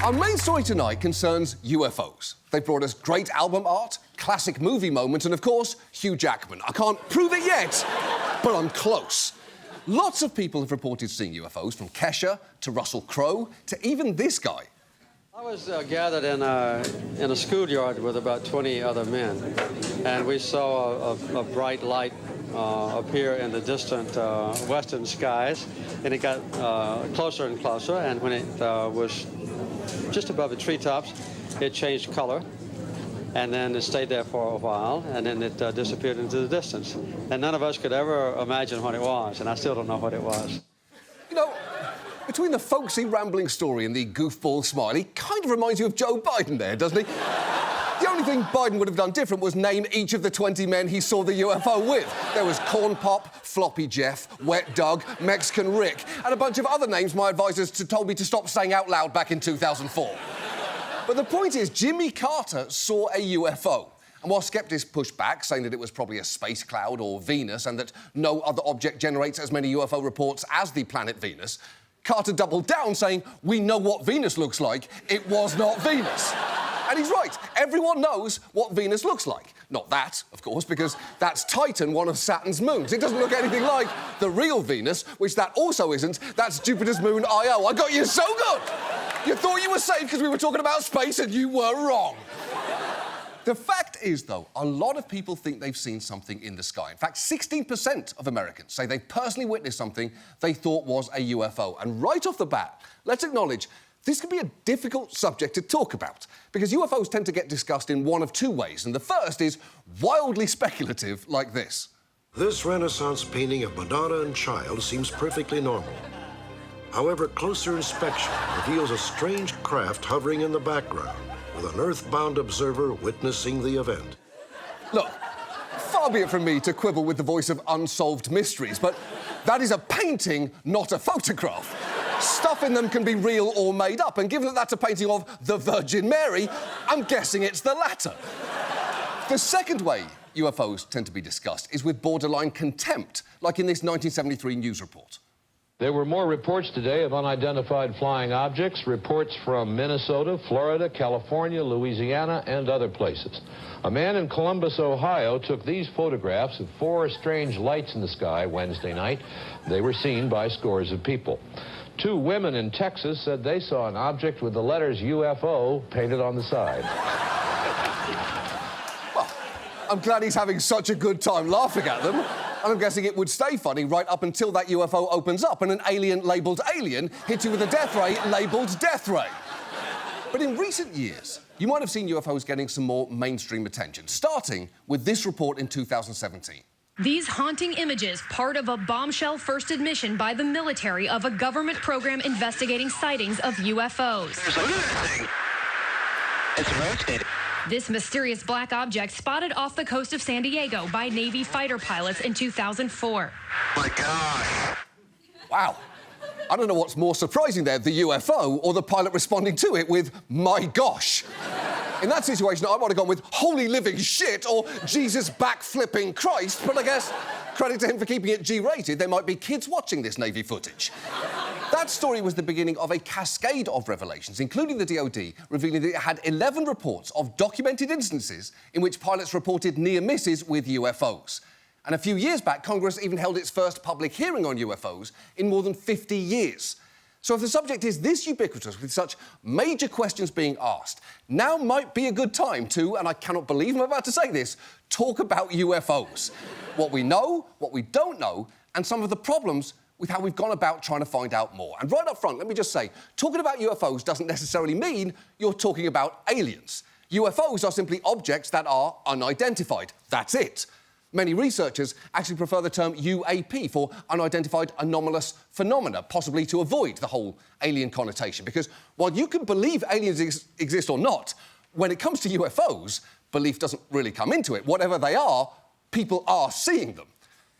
Our main story tonight concerns UFOs. They've brought us great album art, classic movie moments, and, of course, Hugh Jackman. I can't prove it yet, but I'm close. Lots of people have reported seeing UFOs, from Kesha to Russell Crowe to even this guy. I was gathered in a schoolyard with about 20 other men, and we saw a bright light appear in the distant western skies, and it got closer and closer, and when it was just above the treetops, it changed color, and then it stayed there for a while, and then it disappeared into the distance. And none of us could ever imagine what it was, and I still don't know what it was. You know, between the folksy, rambling story and the goofball smile, he kind of reminds you of Joe Biden there, doesn't he? The only thing Biden would have done different was name each of the 20 men he saw the UFO with. There was Corn Pop, Floppy Jeff, Wet Doug, Mexican Rick, and a bunch of other names my advisors told me to stop saying out loud back in 2004. But the point is, Jimmy Carter saw a UFO. And while skeptics pushed back, saying that it was probably a space cloud or Venus and that no other object generates as many UFO reports as the planet Venus, Carter doubled down, saying, "We know what Venus looks like. It was not Venus." And he's right. Everyone knows what Venus looks like. Not that, of course, because that's Titan, one of Saturn's moons. It doesn't look anything like the real Venus, which that also isn't. That's Jupiter's moon, Io. I got you so good! You thought you were safe because we were talking about space and you were wrong. The fact is, though, a lot of people think they've seen something in the sky. In fact, 16% of Americans say they've personally witnessed something they thought was a UFO. And right off the bat, let's acknowledge this can be a difficult subject to talk about, because UFOs tend to get discussed in one of two ways, and the first is wildly speculative, like this. This Renaissance painting of Madonna and Child seems perfectly normal. However, closer inspection reveals a strange craft hovering in the background, with an earthbound observer witnessing the event. Look, far be it from me to quibble with the voice of unsolved mysteries, but that is a painting, not a photograph. Stuff in them can be real or made up, and given that that's a painting of the Virgin Mary, I'm guessing it's the latter. The second way UFOs tend to be discussed is with borderline contempt, like in this 1973 news report. There were more reports today of unidentified flying objects, reports from Minnesota, Florida, California, Louisiana, and other places. A man in Columbus, Ohio, took these photographs of 4 strange lights in the sky Wednesday night. They were seen by scores of people. 2 women in Texas said they saw an object with the letters UFO painted on the side. Well, I'm glad he's having such a good time laughing at them. And I'm guessing it would stay funny right up until that UFO opens up and an alien labelled alien hits you with a death ray labelled death ray. But in recent years, you might have seen UFOs getting some more mainstream attention, starting with this report in 2017. These haunting images, part of a bombshell first admission by the military of a government program investigating sightings of UFOs. There's another thing. It's rotating. This mysterious black object spotted off the coast of San Diego by Navy fighter pilots in 2004. My God. Wow. I don't know what's more surprising there, the UFO or the pilot responding to it with, "My gosh." In that situation, I might have gone with "holy living shit" or "Jesus backflipping Christ," but I guess credit to him for keeping it G-rated. There might be kids watching this Navy footage. That story was the beginning of a cascade of revelations, including the DoD revealing that it had 11 reports of documented instances in which pilots reported near misses with UFOs. And a few years back, Congress even held its first public hearing on UFOs in more than 50 years. So if the subject is this ubiquitous, with such major questions being asked, now might be a good time to, and I cannot believe I'm about to say this, talk about UFOs. What we know, what we don't know, and some of the problems with how we've gone about trying to find out more. And right up front, let me just say, talking about UFOs doesn't necessarily mean you're talking about aliens. UFOs are simply objects that are unidentified. That's it. Many researchers actually prefer the term UAP for unidentified anomalous phenomena, possibly to avoid the whole alien connotation. Because while you can believe aliens exist or not, when it comes to UFOs, belief doesn't really come into it. Whatever they are, people are seeing them.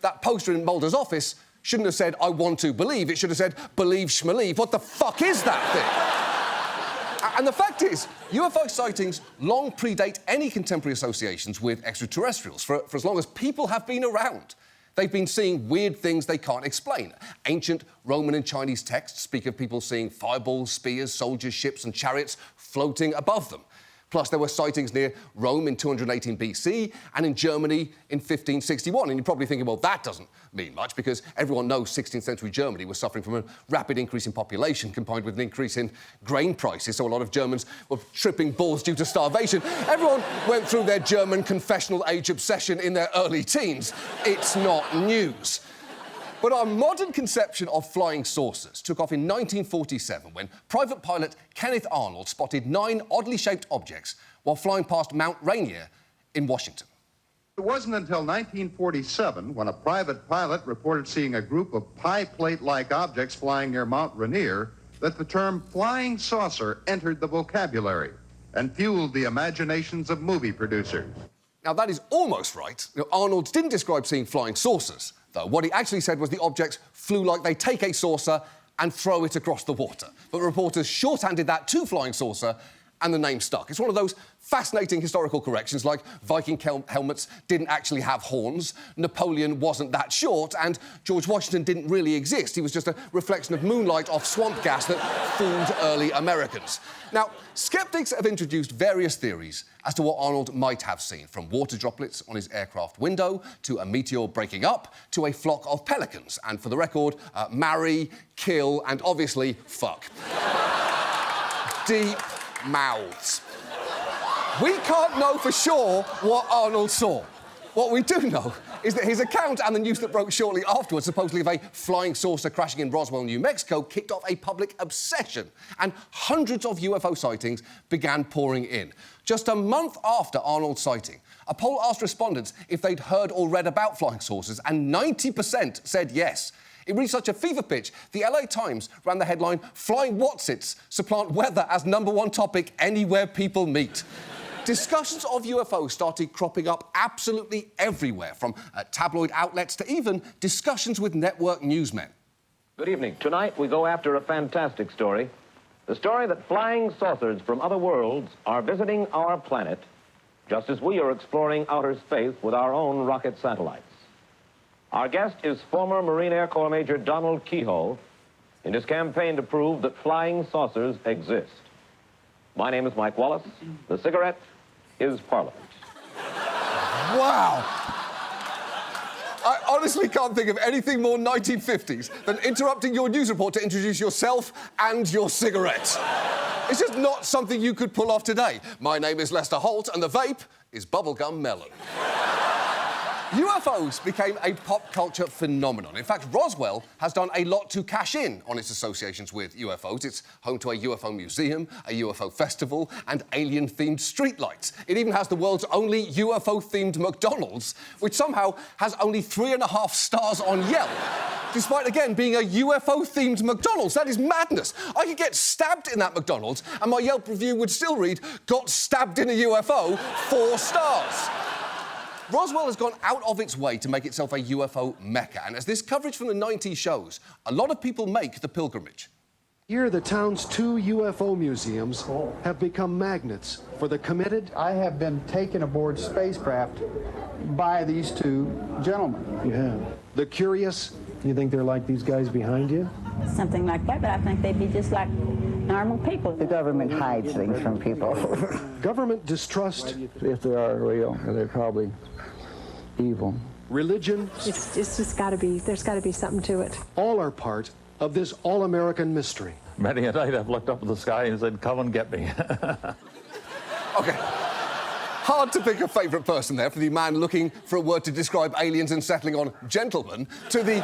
That poster in Mulder's office shouldn't have said, "I want to believe." It should have said, "Believe schmelieve." What the fuck is that thing? And the fact is, UFO sightings long predate any contemporary associations with extraterrestrials, for as long as people have been around. They've been seeing weird things they can't explain. Ancient Roman and Chinese texts speak of people seeing fireballs, spears, soldiers, ships and chariots floating above them. Plus, there were sightings near Rome in 218 BC and in Germany in 1561. And you're probably thinking, well, that doesn't mean much because everyone knows 16th century Germany was suffering from a rapid increase in population combined with an increase in grain prices. So a lot of Germans were tripping balls due to starvation. Everyone went through their German confessional age obsession in their early teens. It's not news. But our modern conception of flying saucers took off in 1947 when private pilot Kenneth Arnold spotted 9 oddly shaped objects while flying past Mount Rainier in Washington. It wasn't until 1947 when a private pilot reported seeing a group of pie plate-like objects flying near Mount Rainier that the term flying saucer entered the vocabulary and fueled the imaginations of movie producers. Now, that is almost right. Arnold didn't describe seeing flying saucers, though. What he actually said was the objects flew like they take a saucer and throw it across the water. But reporters shorthanded that to flying saucer, and the name stuck. It's one of those fascinating historical corrections, like Viking helmets didn't actually have horns, Napoleon wasn't that short, and George Washington didn't really exist. He was just a reflection of moonlight off swamp gas that fooled early Americans. Now, skeptics have introduced various theories as to what Arnold might have seen, from water droplets on his aircraft window, to a meteor breaking up, to a flock of pelicans, and for the record, marry, kill, and obviously, fuck. Deep mouths. We can't know for sure what Arnold saw. What we do know is that his account and the news that broke shortly afterwards, supposedly of a flying saucer crashing in Roswell, New Mexico, kicked off a public obsession, and hundreds of UFO sightings began pouring in. Just a month after Arnold's sighting, a poll asked respondents if they'd heard or read about flying saucers, and 90% said yes. It reached such a fever pitch, the LA Times ran the headline, "Flying Watsits supplant weather as #1 topic anywhere people meet." Discussions of UFOs started cropping up absolutely everywhere, from tabloid outlets to even discussions with network newsmen. Good evening. Tonight we go after a fantastic story. The story that flying saucers from other worlds are visiting our planet, just as we are exploring outer space with our own rocket satellites. Our guest is former Marine Air Corps Major Donald Kehoe in his campaign to prove that flying saucers exist. My name is Mike Wallace. The cigarette is Parliament. Wow! I honestly can't think of anything more 1950s than interrupting your news report to introduce yourself and your cigarette. It's just not something you could pull off today. My name is Lester Holt, and the vape is Bubblegum Melon. UFOs became a pop culture phenomenon. In fact, Roswell has done a lot to cash in on its associations with UFOs. It's home to a UFO museum, a UFO festival, and alien-themed streetlights. It even has the world's only UFO-themed McDonald's, which somehow has only 3.5 stars on Yelp, despite, again, being a UFO-themed McDonald's. That is madness. I could get stabbed in that McDonald's, and my Yelp review would still read, "Got stabbed in a UFO, 4 stars." Roswell has gone out of its way to make itself a UFO mecca, and as this coverage from the 90s shows, a lot of people make the pilgrimage. Here, the town's 2 UFO museums have become magnets for the committed. I have been taken aboard spacecraft by these 2 gentlemen. You have. The curious. You think they're like these guys behind you? Something like that, but I think they'd be just like normal people. The government hides things from people. Government distrust. If they are real, they're probably evil. Religion. It's just got to be, there's got to be something to it. All are part of this all-American mystery. Many a night I've looked up at the sky and said, "Come and get me." OK. Hard to pick a favourite person there, from the man looking for a word to describe aliens and settling on gentlemen, to the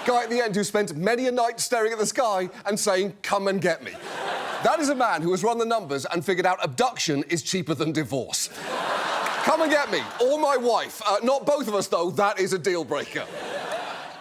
guy at the end who spent many a night staring at the sky and saying, "Come and get me." That is a man who has run the numbers and figured out abduction is cheaper than divorce. Come and get me, or my wife. Not both of us, though. That is a deal-breaker.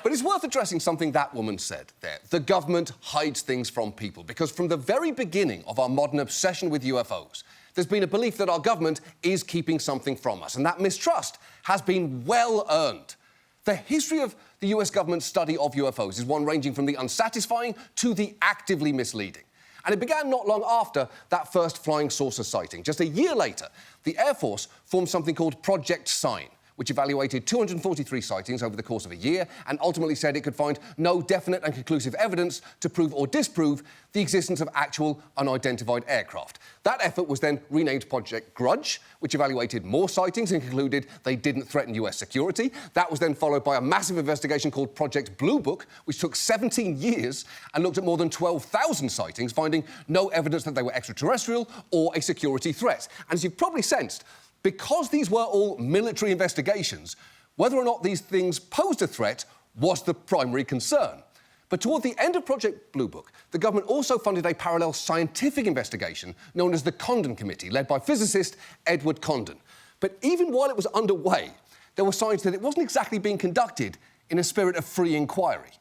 But it's worth addressing something that woman said there. The government hides things from people, because from the very beginning of our modern obsession with UFOs, there's been a belief that our government is keeping something from us, and that mistrust has been well earned. The history of the US government's study of UFOs is one ranging from the unsatisfying to the actively misleading. And it began not long after that first flying saucer sighting. Just a year later, the Air Force formed something called Project Sign, which evaluated 243 sightings over the course of a year and ultimately said it could find no definite and conclusive evidence to prove or disprove the existence of actual unidentified aircraft. That effort was then renamed Project Grudge, which evaluated more sightings and concluded they didn't threaten US security. That was then followed by a massive investigation called Project Blue Book, which took 17 years and looked at more than 12,000 sightings, finding no evidence that they were extraterrestrial or a security threat. And as you've probably sensed, because these were all military investigations, whether or not these things posed a threat was the primary concern. But toward the end of Project Blue Book, the government also funded a parallel scientific investigation known as the Condon Committee, led by physicist Edward Condon. But even while it was underway, there were signs that it wasn't exactly being conducted in a spirit of free inquiry.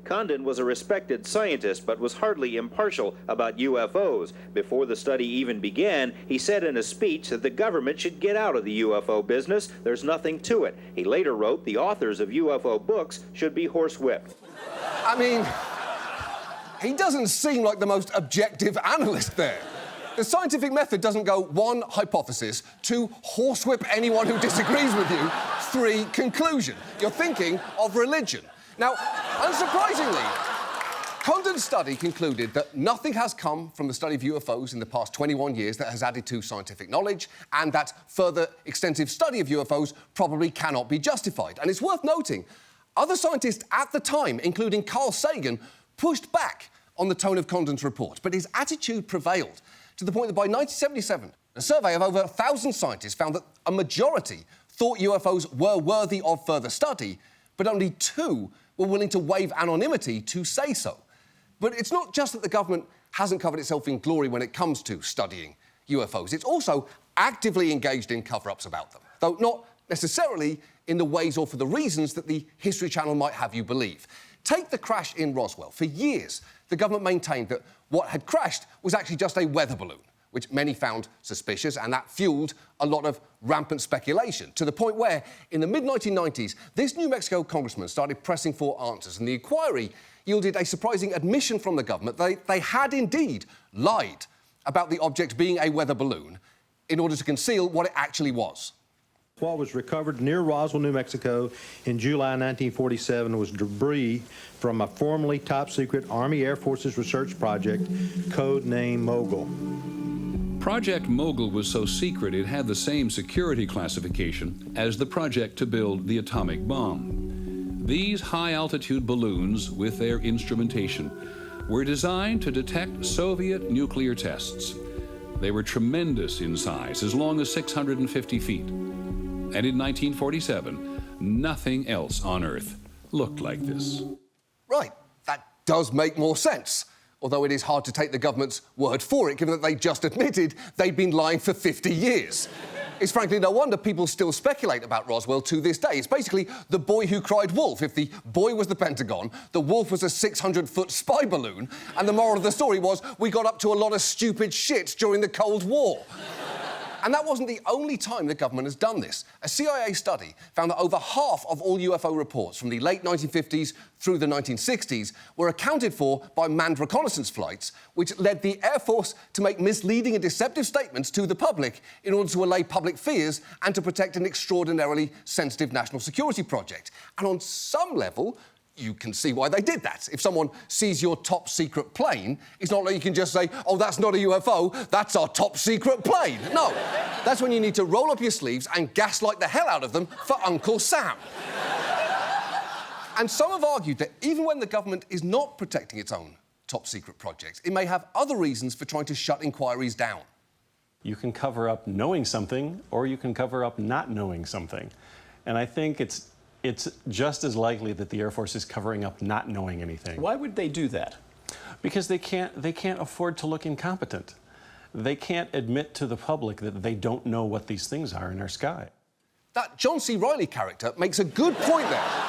Condon was a respected scientist, but was hardly impartial about UFOs. Before the study even began, he said in a speech that the government should get out of the UFO business. There's nothing to it. He later wrote the authors of UFO books should be horsewhipped. I mean, he doesn't seem like the most objective analyst there. The scientific method doesn't go 1, hypothesis, 2, horsewhip anyone who disagrees with you, 3, conclusion. You're thinking of religion. Now, unsurprisingly, Condon's study concluded that nothing has come from the study of UFOs in the past 21 years that has added to scientific knowledge, and that further extensive study of UFOs probably cannot be justified. And it's worth noting, other scientists at the time, including Carl Sagan, pushed back on the tone of Condon's report, but his attitude prevailed to the point that by 1977, a survey of over 1,000 scientists found that a majority thought UFOs were worthy of further study, but only 2 were willing to waive anonymity to say so. But it's not just that the government hasn't covered itself in glory when it comes to studying UFOs. It's also actively engaged in cover-ups about them, though not necessarily in the ways or for the reasons that the History Channel might have you believe. Take the crash in Roswell. For years, the government maintained that what had crashed was actually just a weather balloon, which many found suspicious, and that fueled a lot of rampant speculation, to the point where, in the mid-1990s, this New Mexico congressman started pressing for answers, and the inquiry yielded a surprising admission from the government. They had indeed lied about the object being a weather balloon in order to conceal what it actually was. What was recovered near Roswell, New Mexico in July 1947 was debris from a formerly top-secret Army Air Forces research project, codenamed Mogul. Project Mogul was so secret it had the same security classification as the project to build the atomic bomb. These high-altitude balloons, with their instrumentation, were designed to detect Soviet nuclear tests. They were tremendous in size, as long as 650 feet. And in 1947, nothing else on Earth looked like this. Right, that does make more sense. Although it is hard to take the government's word for it, given that they just admitted they'd been lying for 50 years. It's frankly no wonder people still speculate about Roswell to this day. It's basically the boy who cried wolf. If the boy was the Pentagon, the wolf was a 600-foot spy balloon, and the moral of the story was we got up to a lot of stupid shit during the Cold War. And that wasn't the only time the government has done this. A CIA study found that over half of all UFO reports from the late 1950s through the 1960s were accounted for by manned reconnaissance flights, which led the Air Force to make misleading and deceptive statements to the public in order to allay public fears and to protect an extraordinarily sensitive national security project. And on some level, you can see why they did that. If someone sees your top-secret plane, it's not like you can just say, oh, that's not a UFO, that's our top-secret plane. No, that's when you need to roll up your sleeves and gaslight the hell out of them for Uncle Sam. And some have argued that even when the government is not protecting its own top-secret projects, it may have other reasons for trying to shut inquiries down. You can cover up knowing something, or you can cover up not knowing something. And I think it's just as likely that the Air Force is covering up not knowing anything. Why would they do that? Because they can't afford to look incompetent. They can't admit to the public that they don't know what these things are in our sky. That John C. Reilly character makes a good point there.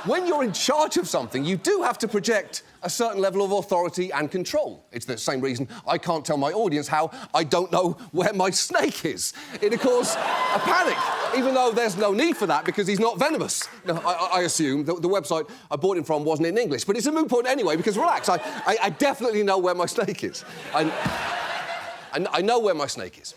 When you're in charge of something, you do have to project a certain level of authority and control. It's the same reason I can't tell my audience how I don't know where my snake is. It'd cause a panic, even though there's no need for that because he's not venomous. No, I assume the website I bought him from wasn't in English, but it's a moot point anyway because, relax, I definitely know where my snake is. I know where my snake is.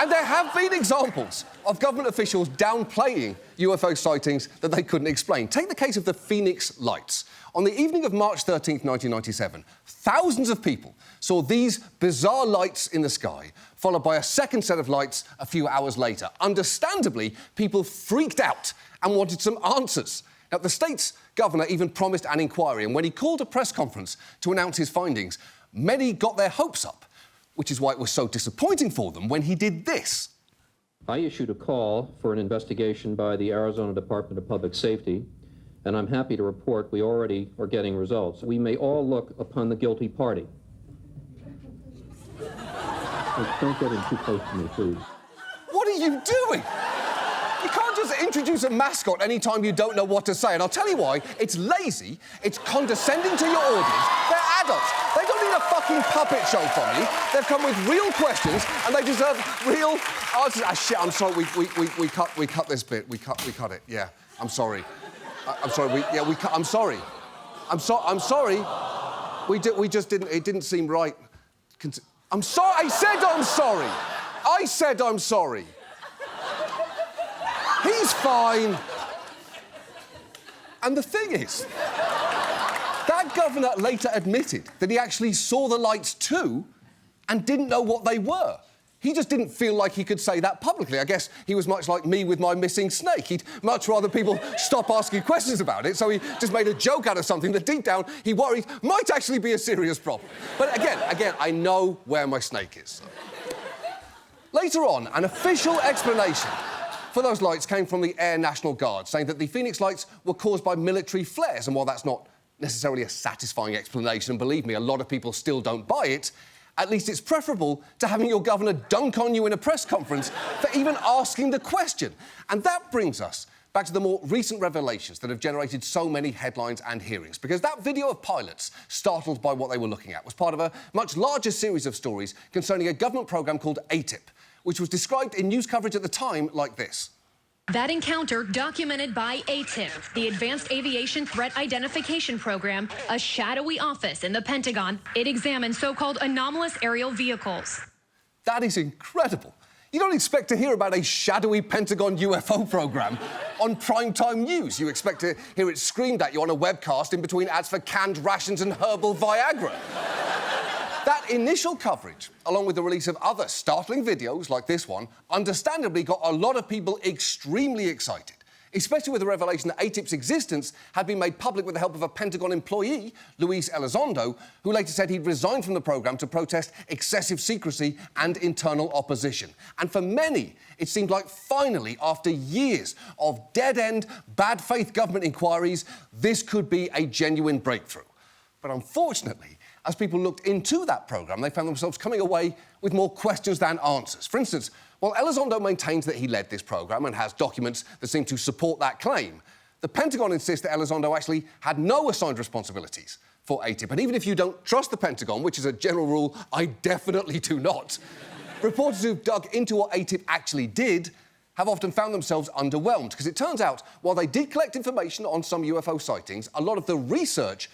And there have been examples of government officials downplaying UFO sightings that they couldn't explain. Take the case of the Phoenix Lights. On the evening of March 13th, 1997, thousands of people saw these bizarre lights in the sky, followed by a second set of lights a few hours later. Understandably, people freaked out and wanted some answers. Now, the state's governor even promised an inquiry, and when he called a press conference to announce his findings, many got their hopes up, which is why it was so disappointing for them when he did this. I issued a call for an investigation by the Arizona Department of Public Safety, and I'm happy to report we already are getting results. We may all look upon the guilty party. Don't get in too close to me, please. What are you doing? You can't just introduce a mascot any time you don't know what to say. And I'll tell you why. It's lazy, it's condescending to your audience. They're adults. They don't need a fucking puppet show from you. They've come with real questions and they deserve real answers. Ah, shit, I'm sorry, we cut this bit. We cut it, yeah. I'm sorry. I'm sorry, I'm sorry. I'm sorry. We just didn't, it didn't seem right. I'm sorry, I said I'm sorry. I said I'm sorry. He's fine. And the thing is, that governor later admitted that he actually saw the lights too and didn't know what they were. He just didn't feel like he could say that publicly. I guess he was much like me with my missing snake. He'd much rather people stop asking questions about it, so he just made a joke out of something that deep down he worried might actually be a serious problem. But again, I know where my snake is. So. Later on, an official explanation for those lights came from the Air National Guard, saying that the Phoenix lights were caused by military flares. And while that's not necessarily a satisfying explanation, and believe me, a lot of people still don't buy it, at least it's preferable to having your governor dunk on you in a press conference for even asking the question. And that brings us back to the more recent revelations that have generated so many headlines and hearings, because that video of pilots startled by what they were looking at was part of a much larger series of stories concerning a government programme called AATIP, which was described in news coverage at the time like this. That encounter documented by AATIP, the Advanced Aviation Threat Identification Program, a shadowy office in the Pentagon. It examines so-called anomalous aerial vehicles. That is incredible. You don't expect to hear about a shadowy Pentagon UFO program on primetime news. You expect to hear it screamed at you on a webcast in between ads for canned rations and herbal Viagra. That initial coverage, along with the release of other startling videos like this one, understandably got a lot of people extremely excited, especially with the revelation that AATIP's existence had been made public with the help of a Pentagon employee, Luis Elizondo, who later said he'd resigned from the programme to protest excessive secrecy and internal opposition. And for many, it seemed like finally, after years of dead-end, bad-faith government inquiries, this could be a genuine breakthrough. But unfortunately, as people looked into that programme, they found themselves coming away with more questions than answers. For instance, while Elizondo maintains that he led this programme and has documents that seem to support that claim, the Pentagon insists that Elizondo actually had no assigned responsibilities for AATIP. And even if you don't trust the Pentagon, which is a general rule I definitely do not, reporters who've dug into what AATIP actually did have often found themselves underwhelmed, because it turns out, while they did collect information on some UFO sightings, a lot of the research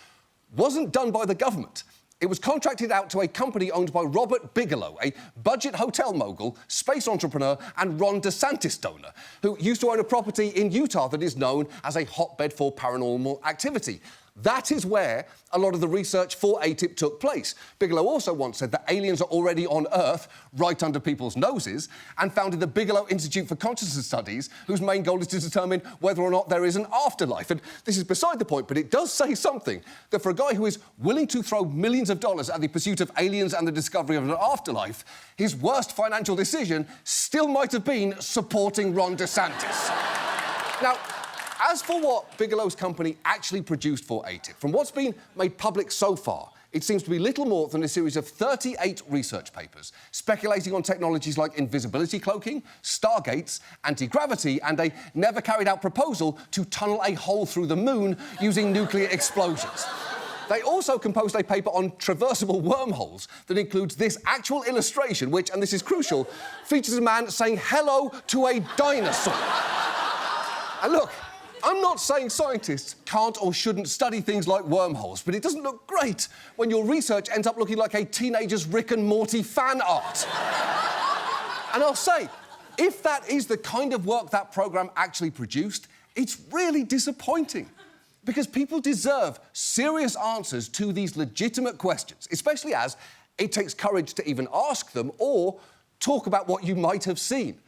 wasn't done by the government. It was contracted out to a company owned by Robert Bigelow, a budget hotel mogul, space entrepreneur, and Ron DeSantis donor, who used to own a property in Utah that is known as a hotbed for paranormal activity. That is where a lot of the research for AATIP took place. Bigelow also once said that aliens are already on Earth, right under people's noses, and founded the Bigelow Institute for Consciousness Studies, whose main goal is to determine whether or not there is an afterlife. And this is beside the point, but it does say something, that for a guy who is willing to throw millions of dollars at the pursuit of aliens and the discovery of an afterlife, his worst financial decision still might have been supporting Ron DeSantis. Now, as for what Bigelow's company actually produced for AATIP, from what's been made public so far, it seems to be little more than a series of 38 research papers speculating on technologies like invisibility cloaking, stargates, anti-gravity, and a never-carried-out proposal to tunnel a hole through the moon using nuclear explosions. They also composed a paper on traversable wormholes that includes this actual illustration, which, and this is crucial, features a man saying hello to a dinosaur. And look, I'm not saying scientists can't or shouldn't study things like wormholes, but it doesn't look great when your research ends up looking like a teenager's Rick and Morty fan art. And I'll say, if that is the kind of work that programme actually produced, it's really disappointing. Because people deserve serious answers to these legitimate questions, especially as it takes courage to even ask them or talk about what you might have seen.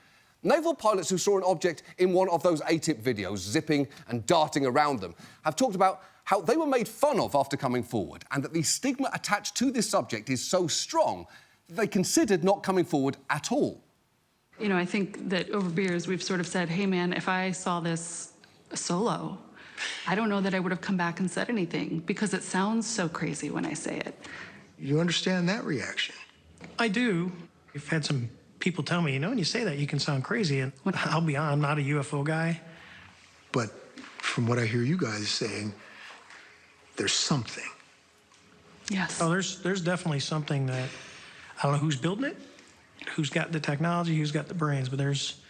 Naval pilots who saw an object in one of those AATIP videos, zipping and darting around them, have talked about how they were made fun of after coming forward, and that the stigma attached to this subject is so strong that they considered not coming forward at all. You know, I think that over beers we've sort of said, hey man, if I saw this solo, I don't know that I would have come back and said anything, because it sounds so crazy when I say it. You understand that reaction? I do. I've had some people tell me, you know, when you say that, you can sound crazy. And I'll be honest, I'm not a UFO guy. But from what I hear you guys saying, there's something. Yes. Oh, there's definitely something that, I don't know who's building it, who's got the technology, who's got the brains, but there's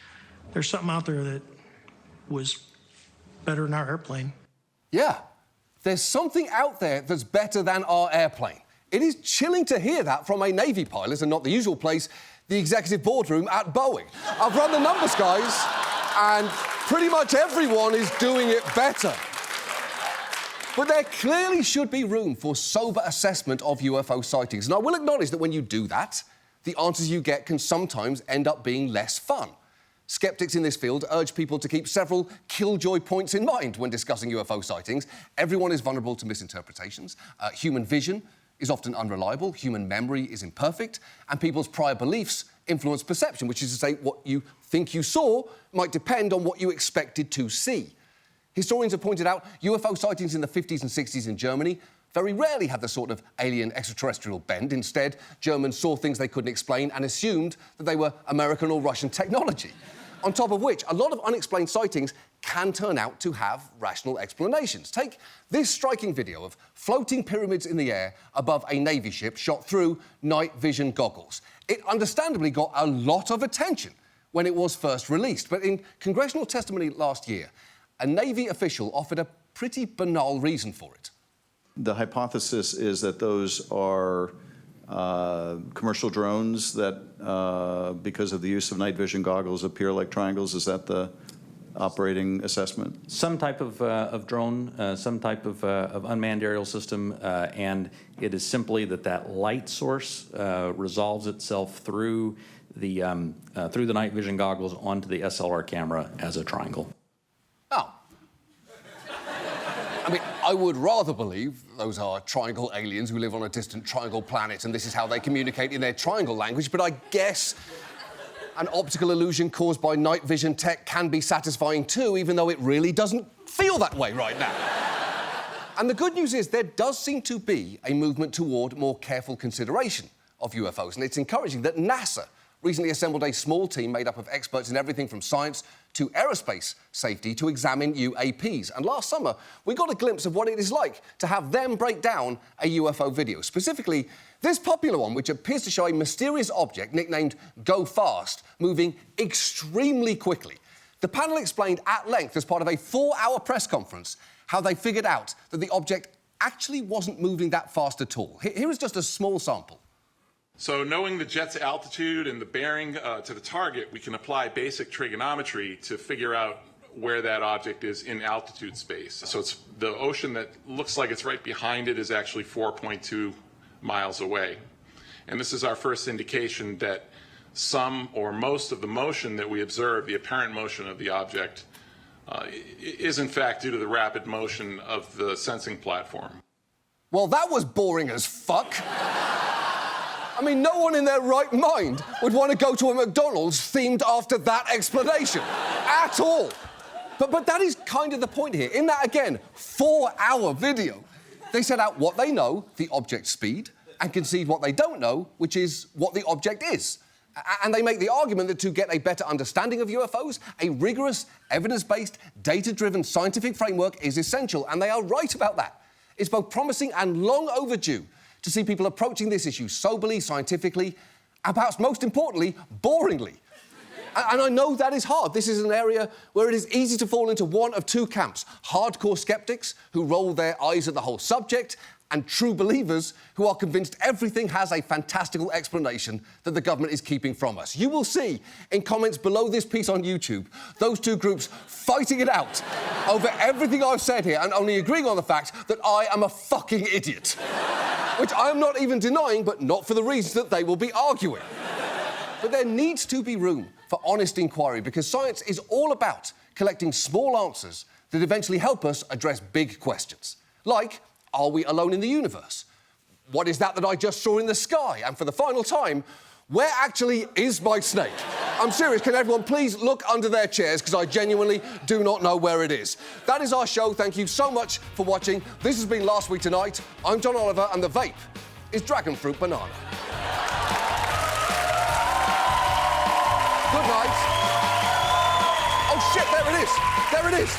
something out there that was better than our airplane. Yeah, there's something out there that's better than our airplane. It is chilling to hear that from a Navy pilot, and not the usual place, the executive boardroom at Boeing. I've run the numbers, guys, and pretty much everyone is doing it better. But there clearly should be room for sober assessment of UFO sightings, and I will acknowledge that when you do that, the answers you get can sometimes end up being less fun. Skeptics in this field urge people to keep several killjoy points in mind when discussing UFO sightings. Everyone is vulnerable to misinterpretations. Human vision is often unreliable, human memory is imperfect, and people's prior beliefs influence perception, which is to say what you think you saw might depend on what you expected to see. Historians have pointed out UFO sightings in the 50s and 60s in Germany very rarely had the sort of alien extraterrestrial bend. Instead, Germans saw things they couldn't explain and assumed that they were American or Russian technology. On top of which, a lot of unexplained sightings can turn out to have rational explanations. Take this striking video of floating pyramids in the air above a Navy ship shot through night vision goggles. It understandably got a lot of attention when it was first released, but in congressional testimony last year, a Navy official offered a pretty banal reason for it. The hypothesis is that those are commercial drones that, because of the use of night vision goggles, appear like triangles. Is that the operating assessment? Some type of drone, some type of unmanned aerial system, and it is simply that light source resolves itself through the night vision goggles onto the SLR camera as a triangle. Oh. I mean, I would rather believe those are triangle aliens who live on a distant triangle planet and this is how they communicate in their triangle language, but I guess an optical illusion caused by night vision tech can be satisfying too, even though it really doesn't feel that way right now. And the good news is there does seem to be a movement toward more careful consideration of UFOs, and it's encouraging that NASA recently assembled a small team made up of experts in everything from science to aerospace safety to examine UAPs. And last summer, we got a glimpse of what it is like to have them break down a UFO video. Specifically, this popular one, which appears to show a mysterious object nicknamed Go Fast, moving extremely quickly. The panel explained at length as part of a 4-hour press conference how they figured out that the object actually wasn't moving that fast at all. Here is just a small sample. So knowing the jet's altitude and the bearing to the target, we can apply basic trigonometry to figure out where that object is in altitude space. So it's the ocean that looks like it's right behind it is actually 4.2 miles away. And this is our first indication that some or most of the motion that we observe, the apparent motion of the object, is in fact due to the rapid motion of the sensing platform. Well, that was boring as fuck. I mean, no one in their right mind would want to go to a McDonald's themed after that explanation. At all. But that is kind of the point here. In that, again, 4-hour video, they set out what they know, the object's speed, and concede what they don't know, which is what the object is. And they make the argument that to get a better understanding of UFOs, a rigorous, evidence-based, data-driven scientific framework is essential, and they are right about that. It's both promising and long overdue to see people approaching this issue soberly, scientifically, and perhaps most importantly, boringly. And I know that is hard. This is an area where it is easy to fall into one of two camps. Hardcore skeptics who roll their eyes at the whole subject, and true believers who are convinced everything has a fantastical explanation that the government is keeping from us. You will see in comments below this piece on YouTube those two groups fighting it out over everything I've said here and only agreeing on the fact that I am a fucking idiot. Which I am not even denying, but not for the reasons that they will be arguing. But there needs to be room for honest inquiry because science is all about collecting small answers that eventually help us address big questions. Like, are we alone in the universe? What is that I just saw in the sky? And for the final time, where actually is my snake? I'm serious, can everyone please look under their chairs because I genuinely do not know where it is. That is our show, thank you so much for watching. This has been Last Week Tonight. I'm John Oliver and the vape is Dragon Fruit Banana. Good night. Oh shit, there it is. There it is.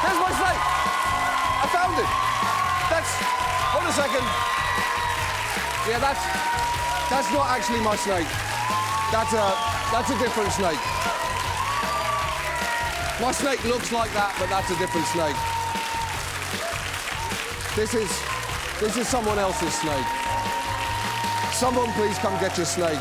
There's my snake. I found it. Hold a second. Yeah, that's not actually my snake. That's a different snake. My snake looks like that, but that's a different snake. This is someone else's snake. Someone please come get your snake.